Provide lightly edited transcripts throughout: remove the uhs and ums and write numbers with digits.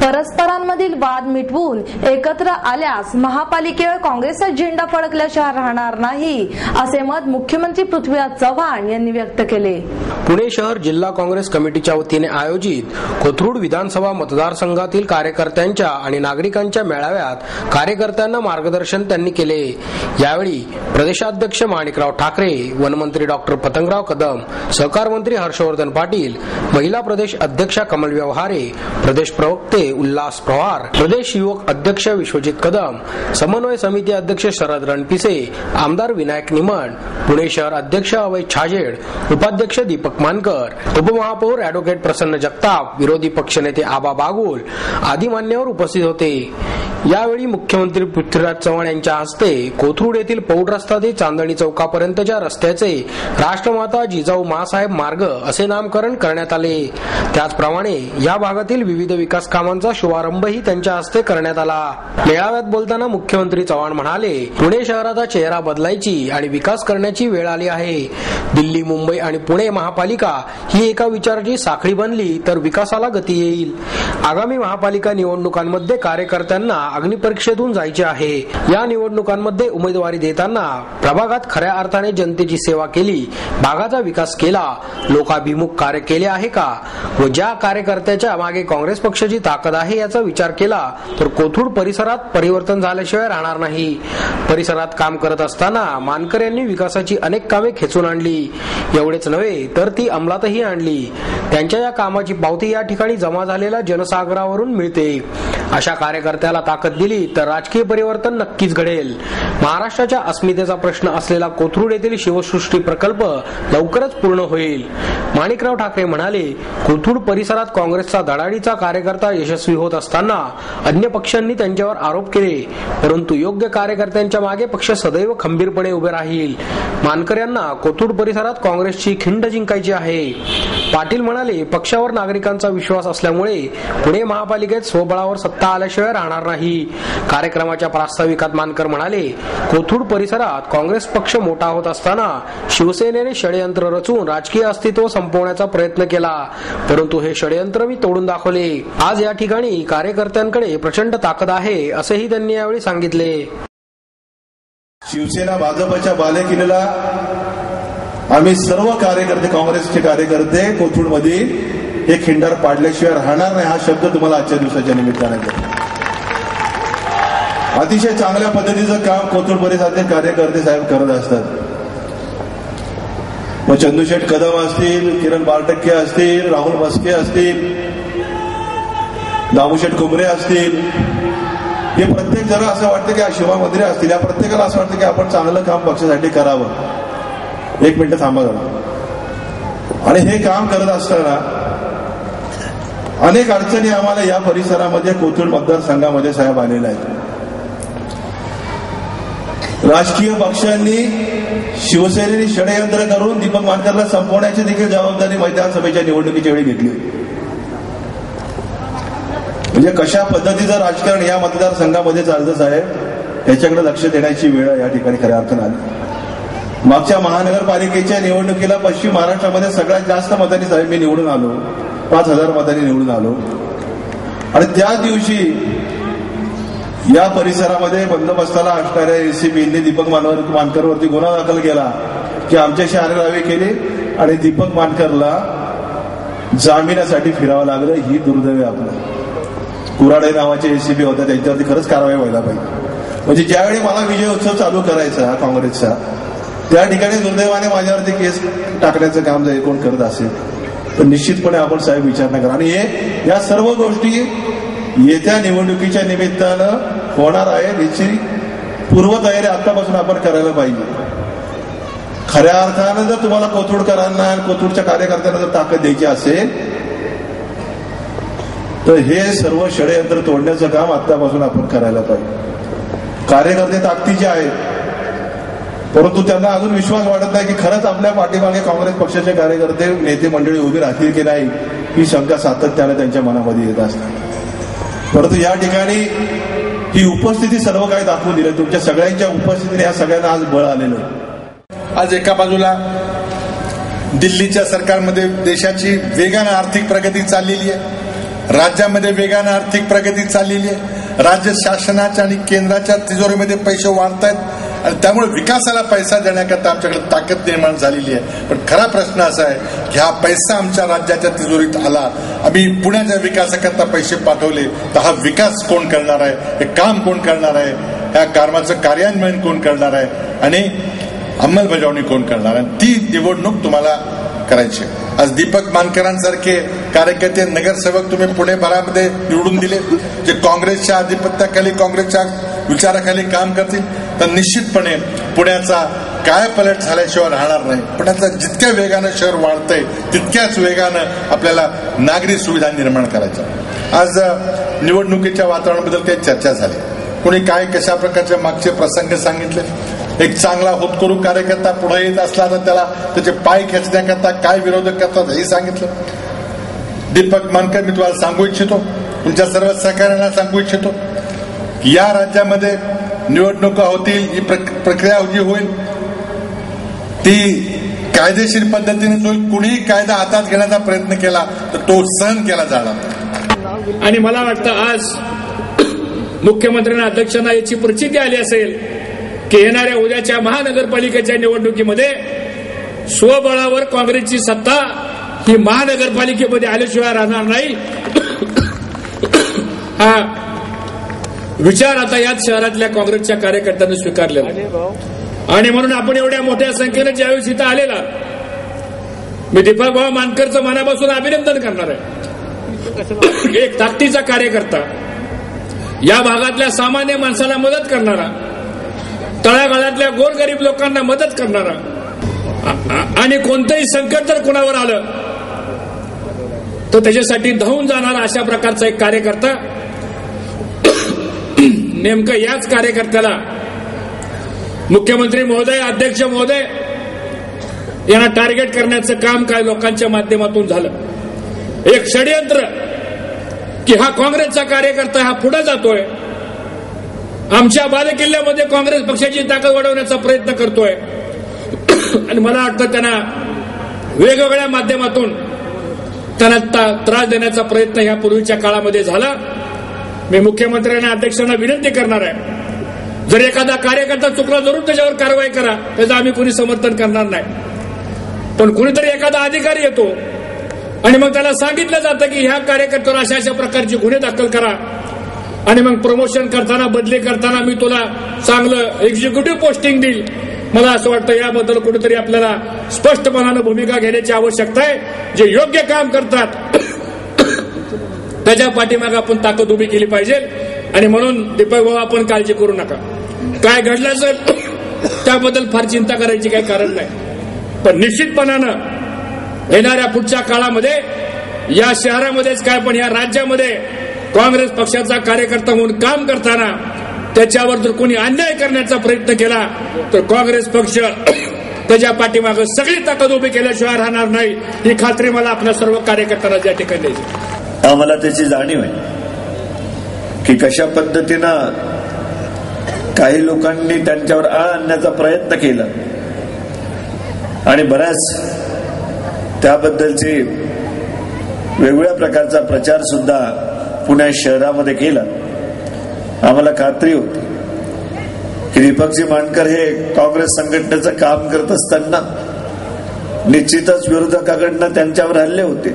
परस्परांमधील वाद मिटवून एकत्र आल्यास महापालिकेवर काँग्रेसचा झेंडा फडकल्याशिवाय राहणार नाही असे मत मुख्यमंत्री पृथ्वीराज चव्हाण यांनी व्यक्त केले. पुणे शहर जिल्हा काँग्रेस कमिटीच्या वतीने आयोजित कोथरूड विधानसभा मतदारसंघातील कार्यकर्त्यांच्या आणि नागरिकांच्या मेळाव्यात कार्यकर्त्यांना मार्गदर्शन त्यांनी केले. यावेळी प्रदेशाध्यक्ष माणिकराव ठाकरे, वनमंत्री डॉक्टर पतंगराव कदम, सहकार मंत्री हर्षवर्धन पाटील, महिला प्रदेश अध्यक्षा कमल व्यवहारे, प्रदेश प्रवक्ते उल्हास पवार, प्रदेश युवक अध्यक्ष विश्वजित कदम, समन्वय समिती अध्यक्ष शरद रणपिसे, आमदार विनायक निमण, पुणे शहर अध्यक्ष अभय छाजेड, उपाध्यक्ष दीपक मानकर, उपमहापौर अॅडव्होकेट प्रसन्न जगताप, विरोधी पक्षनेते आबा बागुल आदी मान्यवर उपस्थित होते. यावेळी मुख्यमंत्री पृथ्वीराज चव्हाण यांच्या हस्ते कोथरूड येथील पौड रस्ता ते चांदणी चौकापर्यंतच्या रस्त्याचे राष्ट्रमाता जिजाऊ माँसाहेब मार्ग असे नामकरण करण्यात आले. त्याचप्रमाणे या भागातील विविध विकास कामांचा शुभारंभही त्यांच्या हस्ते करण्यात आला. मेळाव्यात बोलताना मुख्यमंत्री चव्हाण म्हणाले, पुणे शहराचा चेहरा बदलायची आणि विकास करण्याची वेळ आली आहे. दिल्ली, मुंबई आणि पुणे महापालिका ही एका विचाराची साखळी बनली तर विकासाला गती येईल. आगामी महापालिका निवडणुकांमध्ये कार्यकर्त्यांना अग्निपरीक्षेतून जायचे आहे. या निवडणुकांमध्ये उमेदवारी देताना प्रभागात खऱ्या अर्थाने जनतेची सेवा केली, भागाचा विकास केला, लोकाभिमुख कार्य केले आहे का व ज्या कार्यकर्त्याच्या मागे काँग्रेस पक्षाची ताकद आहे याचा विचार केला तर कोथरूड परिसरात परिवर्तन झाल्याशिवाय राहणार नाही. परिसरात काम करत असताना मानकर यांनी विकासाची अनेक कामे खेचून आणली. एवढेच नव्हे तर ती अंमलातही आणली. त्यांच्या या कामाची पावती या ठिकाणी जमा झालेल्या जनसागरावरून मिळते. अशा कार्यकर्त्याला ताकद दिली तर राजकीय परिवर्तन नक्कीच घडेल. महाराष्ट्राच्या अस्मितेचा प्रश्न असलेला कोथरूड येथील शिवसृष्टी प्रकल्प लवकरच पूर्ण होईल. माणिकराव ठाकरे म्हणाले, कोथरूड परिसरात काँग्रेसचा धडाडीचा कार्यकर्ता यशस्वी होत असताना अन्य पक्षांनी त्यांच्यावर आरोप केले, परंतु योग्य कार्यकर्त्यांच्या मागे पक्ष सदैव खंबीरपणे उभे राहील. मानकर यांना कोथरूड परिसरात काँग्रेसची खिंड जिंकायची आहे. पाटील म्हणाले, पक्षावर नागरिकांचा विश्वास असल्यामुळे पुणे महापालिकेत स्वबळावर सत्ता आल्याशिवाय राहणार नाही. कार्यक्रमाच्या प्रास्ताविकात मानकर म्हणाले, कोथरूड परिसरात काँग्रेस पक्ष मोठा होत असताना शिवसेनेने षडयंत्र रचून राजकीय अस्तित्व संपवण्याचा प्रयत्न केला, परंतु हे षडयंत्र मी तोडून दाखवले. आज या ठिकाणी कार्यकर्त्यांकडे प्रचंड ताकद आहे असेही त्यांनी यावेळी सांगितले. शिवसेना भाजपच्या बालेकिल्ल्याला आम्ही सर्व कार्यकर्ते, काँग्रेसचे कार्यकर्ते कोथरूड मध्ये हे खिंडार पाडल्याशिवाय राहणार नाही हा शब्द तुम्हाला आजच्या दिवसाच्या निमित्ताने अतिशय चांगल्या पद्धतीचं काम कोथरूड परिसरातील कार्यकर्ते साहेब करत असतात. मग चंदूशेठ कदम असतील, किरण बारटक्के असतील, राहुल मस्के असतील, दामूशेठ कुमरे असतील, हे प्रत्येक जण असं वाटतं की शिवा मंदिरे असतील, या प्रत्येकाला असं वाटतं की आपण चांगलं काम पक्षासाठी करावं. एक मिनिट थांबा जरा. आणि हे काम करत असताना अनेक अडचणी आम्हाला या परिसरामध्ये कोथरूड मतदारसंघामध्ये साहेब आलेल्या आहेत. राजकीय पक्षांनी, शिवसेनेने षडयंत्र करून दीपक मानकरला संपवण्याची देखील जबाबदारी विधानसभेच्या निवडणुकीच्या वेळी घेतली. म्हणजे कशा पद्धतीचं राजकारण या मतदारसंघामध्ये चालतं साहेब याच्याकडे लक्ष देण्याची वेळ या ठिकाणी खऱ्या अर्थानं आली. मागच्या महानगरपालिकेच्या निवडणुकीला पश्चिम महाराष्ट्रामध्ये सगळ्यात जास्त मतांनी साहेब मी निवडून आलो, 5,000 मतांनी निवडून आलो. आणि त्या दिवशी या परिसरामध्ये बंदोबस्ताला असणाऱ्या एसीबीने दीपक मानकरवरती गुन्हा दाखल केला की आमच्याशी आरेरावी केली आणि दीपक मानकरला जामिनासाठी फिरावं लागलं. ही दुर्दैव आपलं. कुराडे नावाचे एसीबी होते, त्यांच्यावरती खरंच कारवाई व्हायला पाहिजे. म्हणजे ज्यावेळी मला विजय उत्सव चालू करायचा काँग्रेसचा, त्या ठिकाणी दुर्दैवाने माझ्यावरती केस टाकण्याचं काम जर कोण करत असेल तर निश्चितपणे आपण साहेब विचार नाही करा. आणि या सर्व गोष्टी येत्या निवडणुकीच्या निमित्तानं होणार आहे. याची पूर्वतयारी आतापासून आपण करायला पाहिजे. खऱ्या अर्थानं जर तुम्हाला कोथरूडकरांना, कोथरूडच्या कार्यकर्त्यांना जर ताकद द्यायची असेल तर हे सर्व षडयंत्र तोडण्याचं काम आतापासून आपण करायला पाहिजे. कार्यकर्ते ताकदीचे आहेत, परंतु त्यांना अजून विश्वास वाटत नाही की खरंच आपल्या पाठीमागे काँग्रेस पक्षाचे कार्यकर्ते, नेते मंडळी उभी राहतील की नाही ही शंका सातत्याने त्यांच्या मनामध्ये येत असते. परंतु या ठिकाणी ही उपस्थिती सर्व काही दाखवून दिलं. तुमच्या सगळ्यांच्या उपस्थितीने या सगळ्यांना आज बळ आलेलं आहे. आज एका बाजूला दिल्लीच्या सरकारमध्ये देशाची वेगानं आर्थिक प्रगती चाललेली आहे राज्यामध्ये वेगानं आर्थिक प्रगती चाललेली आहे. राज्य शासनाच्या आणि केंद्राच्या तिजोरीमध्ये पैसे वाढत आहेत आणि त्यामुळे विकासाला पैसा देण्याकरता आमच्याकडे ताकद निर्माण झालेली आहे. पण खरा प्रश्न असा आहे की हा पैसा आमच्या राज्याच्या तिजोरीत आला, आम्ही पुण्याच्या विकासाकरता पैसे पाठवले, तर हा विकास कोण करणार आहे, हे काम कोण करणार आहे, या कामाचं कार्यान्वयन कोण करणार आहे आणि अंमलबजावणी कोण करणार आहे, ती निवडणूक तुम्हाला करायची. आज दीपक मानकरांसारखे कार्यकर्ते नगरसेवक तुम्ही पुणे भरामध्ये निवडून दिले, जे काँग्रेसच्या आधिपत्याखाली काँग्रेसच्या विचाराखाली काम करतील, तर निश्चितपणे पुण्याचा कायापालट झाल्याशिवाय राहणार नाही. पुण्याचं जितक्या वेगानं शहर वाढतंय तितक्याच वेगानं आपल्याला नागरी सुविधा निर्माण करायच्या. आज निवडणुकीच्या वातावरणाबद्दल काही चर्चा झाली, कोणी काय कशा प्रकारचे मागचे प्रसंग सांगितले. एक चांगला होतकरू कार्यकर्ता पुढे येत असला तर त्याला त्याचे पाय खेचण्याकरता काय विरोधक करतात हेही सांगितलं. दीपक मानकर, मी तुम्हाला सांगू इच्छितो, तुमच्या सर्व सहकार्यांना सांगू इच्छितो की या राज्यामध्ये निवडणुका होतील, ही प्रक्रिया जी होईल ती कायदेशीर पद्धतीने होईल. कुणीही कायदा हातात घेण्याचा प्रयत्न केला तर तो सहन केला जाणार. आणि मला वाटतं आज मुख्यमंत्र्यांना अध्यक्षांना याची प्रचिती आली असेल की येणाऱ्या उद्याच्या महानगरपालिकेच्या निवडणुकीमध्ये स्वबळावर काँग्रेसची सत्ता ही महानगरपालिकेमध्ये आल्याशिवाय राहणार नाही. हा विचार आता याच शहरातल्या काँग्रेसच्या कार्यकर्त्यांनी स्वीकारलेला आणि म्हणून आपण एवढ्या मोठ्या संख्येनं ज्यावेळेस इथं आलेला, मी दीपक भाऊ मानकरचं मनापासून अभिनंदन करणार आहे. एक ताकदीचा कार्यकर्ता, या भागातल्या सामान्य माणसाला मदत करणारा, तळागाळातल्या गोरगरीब लोकांना मदत करणारा आणि कोणतंही संकट जर कुणावर आलं तर त्याच्यासाठी धावून जाणारा अशा प्रकारचा एक कार्यकर्ता. नेमकं याच कार्यकर्त्याला मुख्यमंत्री महोदय, अध्यक्ष महोदय यांना टार्गेट करण्याचं काम काय लोकांच्या माध्यमातून झालं. एक षडयंत्र की हा काँग्रेसचा कार्यकर्ता हा पुढे जातोय, आमच्या बालेकिल्ल्यामध्ये काँग्रेस पक्षाची ताकद वाढवण्याचा प्रयत्न करतोय आणि मला वाटतं त्यांना वेगवेगळ्या माध्यमातून त्यांना त्रास देण्याचा प्रयत्न यापूर्वीच्या काळामध्ये झाला. मी मुख्यमंत्र्यांना अध्यक्षांना विनंती करणार आहे, जर एखादा कार्यकर्ता चुकला जरूर त्याच्यावर कारवाई करा, त्याचं आम्ही कोणी समर्थन करणार नाही. पण कुणीतरी एखादा अधिकारी येतो आणि मग त्याला सांगितलं जातं की ह्या कार्यकर्त्यावर अशा अशा प्रकारचे गुन्हे दाखल करा आणि मग प्रमोशन करताना, बदली करताना मी तुला चांगलं एक्झिक्युटिव्ह पोस्टिंग देईल. मला असं वाटतं याबद्दल कुठेतरी आपल्याला स्पष्टपणानं भूमिका घेण्याची आवश्यकता आहे. जे योग्य काम करतात त्याच्या पाठीमागे आपण ताकद उभी केली पाहिजे. आणि म्हणून दीपक भाऊ, आपण काळजी करू नका. काय घडलं असेल त्याबद्दल फार चिंता करायची काही कारण नाही. पण निश्चितपणानं येणाऱ्या पुढच्या काळामध्ये या शहरामध्येच काय पण या राज्यामध्ये काँग्रेस पक्षाचा कार्यकर्ता म्हणून काम करताना त्याच्यावर जर कोणी अन्याय करण्याचा प्रयत्न केला तर काँग्रेस पक्ष त्याच्या पाठीमागे सगळी ताकद उभी केल्याशिवाय राहणार नाही, ही खात्री मला आपल्या सर्व कार्यकर्त्यांना या ठिकाणी द्यायची. आम्हाला त्याची जाणीव आहे की कशा पद्धतीनं काही लोकांनी त्यांच्यावर आळ आणण्याचा प्रयत्न केला आणि बऱ्याच त्याबद्दलची वेगवेगळ्या प्रकारचा प्रचार सुद्धा पुणे शहरामध्ये केला. आम्हाला खात्री होती की दीपकजी मानकर हे काँग्रेस संघटनेचं काम करत असताना निश्चितच विरोधकाकडनं त्यांच्यावर हल्ले होते,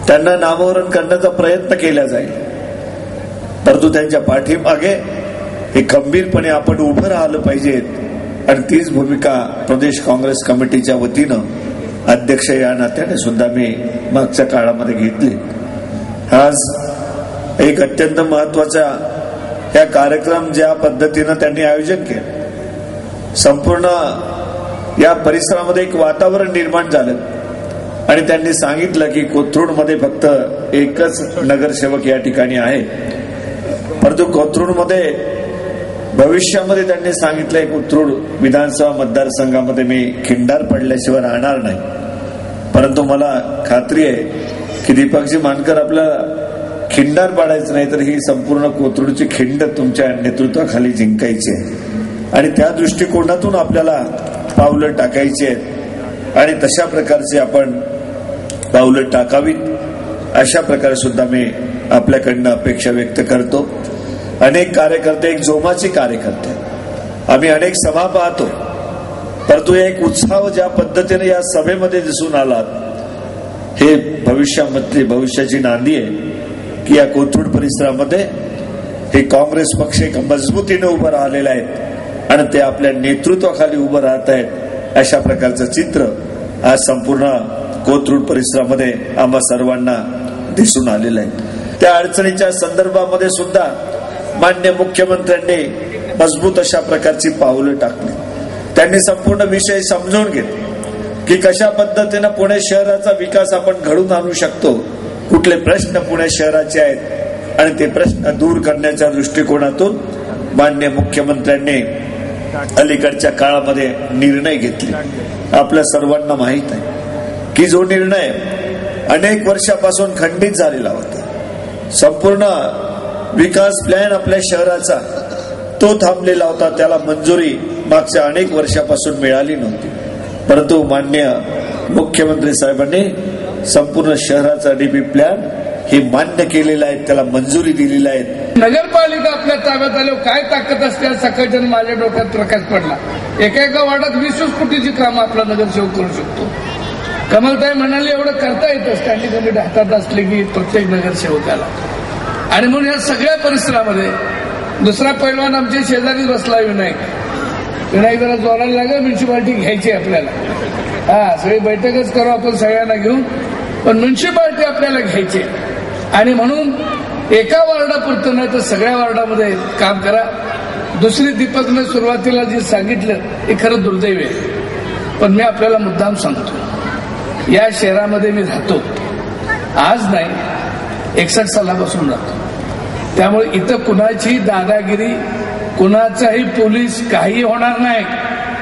त्यांना नामोहरण करण्याचा प्रयत्न केला जाईल, परंतु त्यांच्या पाठीमागे हे खंबीरपणे आपण उभं राहिलं पाहिजेत आणि तीच भूमिका प्रदेश काँग्रेस कमिटीच्या वतीनं अध्यक्ष या नात्याने सुद्धा मी मागच्या काळामध्ये घेतली. आज एक अत्यंत महत्वाचा या कार्यक्रम ज्या पद्धतीनं त्यांनी आयोजन केलं, संपूर्ण या परिसरामध्ये एक वातावरण निर्माण झालं आणि त्यांनी सांगितलं की कोथरूडमध्ये फक्त एकच नगरसेवक या ठिकाणी आहे, परंतु कोथरूडमध्ये भविष्यामध्ये त्यांनी सांगितलंय कोथरूड विधानसभा मतदारसंघामध्ये मी खिंडार पडल्याशिवाय राहणार नाही. परंतु मला खात्री आहे की दीपकजी मानकर आपल्याला खिंडार पाडायचं नाही तर ही संपूर्ण कोथरूडची खिंड तुमच्या नेतृत्वाखाली जिंकायची आहे आणि त्या दृष्टिकोनातून आपल्याला पावलं टाकायची आहेत आणि तशा प्रकारचे आपण पावलं टाकावीत अशा प्रकारे सुद्धा मी आपल्याकडनं अपेक्षा व्यक्त करतो. अनेक कार्यकर्ते, एक जोमाचे कार्यकर्ते, आम्ही अनेक सभा पाहतो, परंतु एक उत्साह ज्या पद्धतीने या सभेमध्ये दिसून आला, हे भविष्याची नांदी आहे की या कोथरूड परिसरामध्ये हे काँग्रेस पक्ष एक मजबूतीने उभं राहिलेला आहे आणि ते आपल्या नेतृत्वाखाली उभं राहत आहेत. अशा प्रकारचं चित्र आज संपूर्ण कोथरूड परिसरामध्ये आम्हा सर्वांना दिसून आलेलं आहे. त्या अडचणीच्या संदर्भामध्ये सुद्धा माननीय मुख्यमंत्र्यांनी मजबूत अशा प्रकारची पावलं टाकली. त्यांनी संपूर्ण विषय समजून घेतले की कशा पद्धतीनं पुणे शहराचा विकास आपण घडवून आणू शकतो, कुठले प्रश्न पुणे शहराचे आहेत आणि ते प्रश्न दूर करण्याच्या दृष्टिकोनातून माननीय मुख्यमंत्र्यांनी अलीकडच्या काळामध्ये निर्णय घेतले. आपल्या सर्वांना माहित आहे की जो निर्णय अनेक वर्षापासून खंडित झालेला होता, संपूर्ण विकास प्लॅन आपल्या शहराचा तो थांबलेला होता, त्याला मंजुरी मागच्या अनेक वर्षापासून मिळाली नव्हती. परंतु माननीय मुख्यमंत्री साहेबांनी संपूर्ण शहराचा डीपी प्लॅन हे मान्य केलेला आहे, त्याला मंजुरी दिलेली आहे. नगरपालिका आपल्या ताब्यात आल्यावर काय ताकद असते सकाळच्या माझ्या डोक्यात प्रकाश पडला. एका वार्डात 20 कोटीची कामं आपला नगरसेवक करू शकतो. कमलताई म्हणाले एवढं करता येतं स्टँडिंग कमिटी हातात असले की प्रत्येक नगरसेवकाला. आणि म्हणून या सगळ्या परिसरामध्ये दुसरा पैलवान आमच्या शेजारी बसला विनायक जरा जोरायला लागेल, म्युन्सिपाल्टी घ्यायची आपल्याला. सगळी बैठकच करू आपण सगळ्यांना घेऊन, पण म्युन्सिपाल्टी आपल्याला घ्यायची. आणि म्हणून एका वार्डापुरतं नाही तर सगळ्या वार्डामध्ये काम करा. दुसरी दीपकने सुरुवातीला जे सांगितलं हे खरं दुर्दैव आहे, पण मी आपल्याला मुद्दाम सांगतो, या शहरामध्ये मी राहतो, आज नाही 61 सालापासून राहतो. त्यामुळे इथं कुणाची दादागिरी, कुणाचाही पोलीस काही होणार नाही.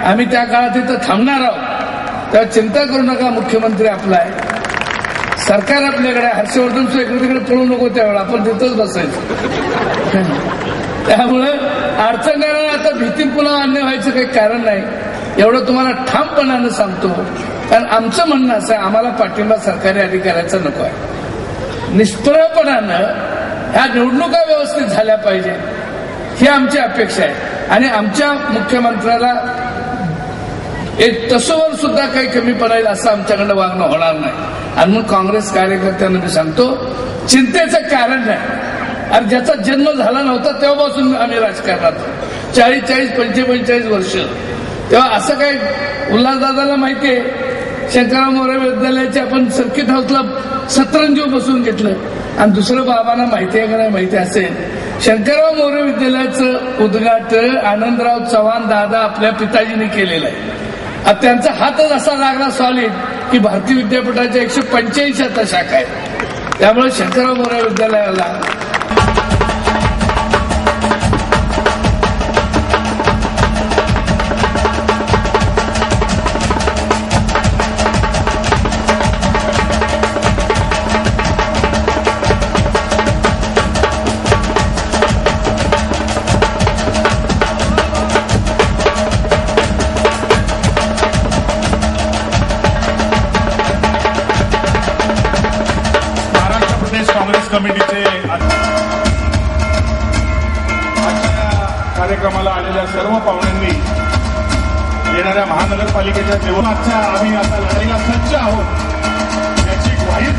आम्ही त्या काळात इथं थांबणार आहोत, तेव्हा चिंता करू नका. मुख्यमंत्री आपला आहे, सरकार आपल्याकडे, हर्षवर्धन इकडे तिकडे पळू नको, त्यावेळेला आपण तिथंच बसायचं. त्यामुळे अडचणीला आता भीती पुन्हा अन्य व्हायचं काही कारण नाही, एवढं तुम्हाला ठामपणानं सांगतो. कारण आमचं म्हणणं असं आहे, आम्हाला पाठिंबा सरकारी अधिकाऱ्याचा नको आहे. निष्प्रळपणानं ह्या निवडणुका व्यवस्थित झाल्या पाहिजे ही आमची अपेक्षा आहे. आणि आमच्या मुख्यमंत्र्याला एक तसोवर सुद्धा काही कमी पडेल असं आमच्याकडनं वागणं होणार नाही. आणि मग काँग्रेस कार्यकर्त्यांना मी सांगतो, चिंतेचं कारण नाही. आणि ज्याचा जन्म झाला नव्हता तेव्हापासून आम्ही राजकारणात 40-45 वर्ष. तेव्हा असं काही उल्हासदादाला माहितीये, शंकरराव मोरे विद्यालयाचे आपण सर्किट हाऊसला सतरंजीव बसून घेतलं. आणि दुसरं बाबांना माहिती आहे का नाही माहिती असेल, शंकरराव मोरे विद्यालयाचं उद्घाटन आनंदराव चव्हाण दादा आपल्या पिताजीने केलेलं आहे. त्यांचा हातच असा लागला सॉलिड की भारतीय विद्यापीठाच्या 185 आता शाखा आहेत. त्यामुळे शंकरराव मोरे विद्यालयाला कमिटीचे कार्यक्रमाला आलेल्या सर्व पाहुण्यांनी, येणाऱ्या महानगरपालिकेच्या जीवनाच्या आम्ही आता लढाईला सज्ज आहोत याची ग्वाही